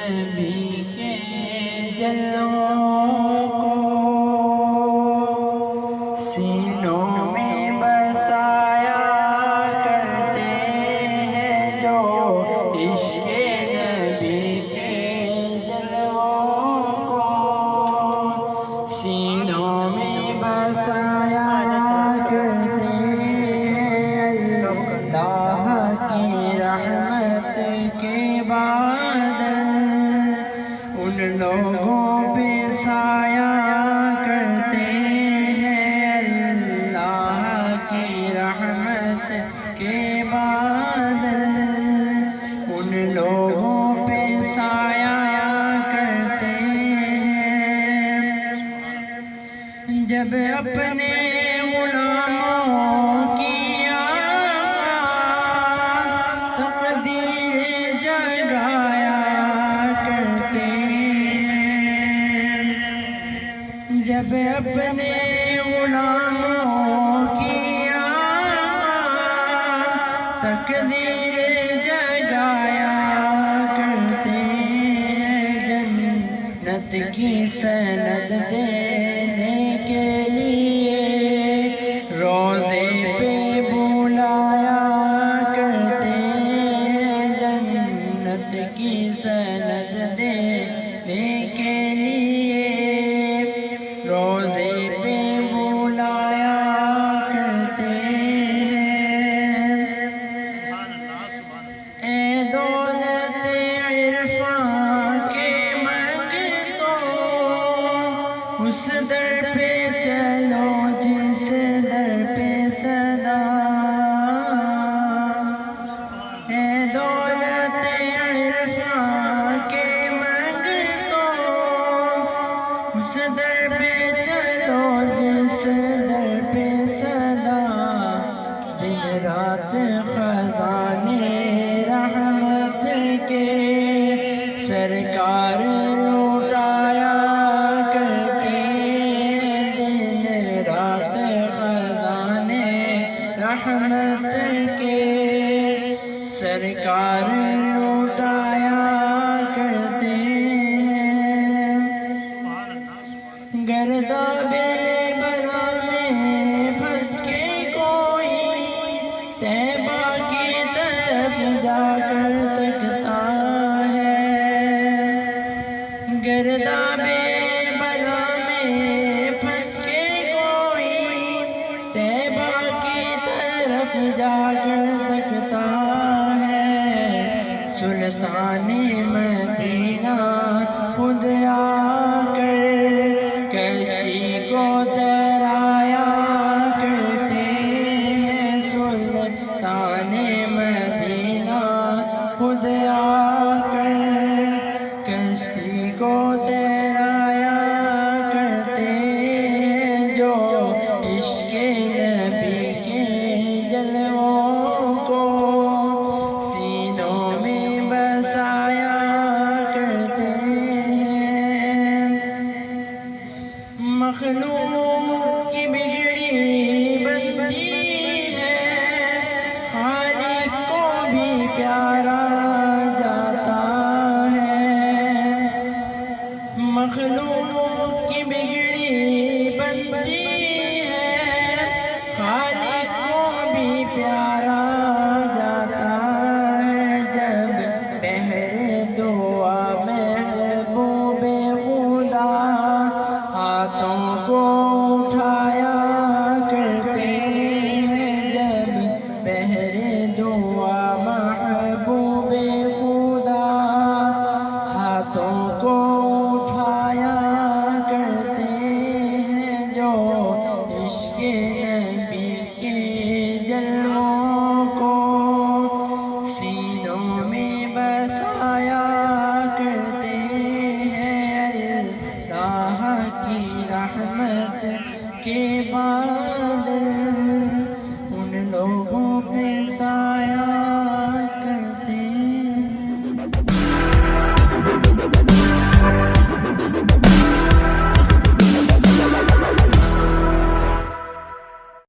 نبی کے جلووں کو سینوں میں بسایا کرتے ہیں جو عشق نبی کے جلووں کو سینوں میں بسایا کرتے ہیں اللہ کی رحمت کے بادل ان لوگوں پہ سایہ کرتے ہیں اللہ کی رحمت کے بادل ان لوگوں پہ سایہ کرتے ہیں جب اپنے غلاموں کی تقدیر جگایا کرتے ہیں جب اپنے غلاموں کی تقدیر جگایا کرتے ہیں جنت کی سند دینے کے لیے روضے پہ بلایا کرتے ہیں جنت کی سند دینے کے لیے روضے پہ بلایا کرتے ہیں اے دولت عرفان کے منگتوں اس در پہ چلو جس در پہ صدا اے دولت عرفان کے منگتوں اس در پہ چلو جس در پہ صدا دن رات خزانے رحمت کے سرکار لوٹایا کرتے دن رات خزانے رحمت کے سرکار لوٹایا کرتے گرداب بلا میں پھنس کے کوئی طیبہ کی طرف جا کر تکتا ہے گرداب بلا میں پھنس کے کوئی طیبہ کی طرف جا کر تکتا ہے سلطان مدینہ خود آ کر کشتی کو تیرایا کرتے ہیں سلطان مدینہ خود آ کر کشتی کو تیرایا کرتے ہیں جو عشق نبی کے جلووں کو سینوں میں بسایا کرتے ہیں مخلوق کی بگڑی بندی ہے خالق کو بھی پیارا جاتا ہے مخلوق کی بگڑی بندی ہے خالق کو بھی پیارا جاتا ہے جب بحر دعا محبوب خدا ہاتھوں کو اٹھایا کرتے ہیں جب بحر دعا محبوب خدا ہاتھوں کو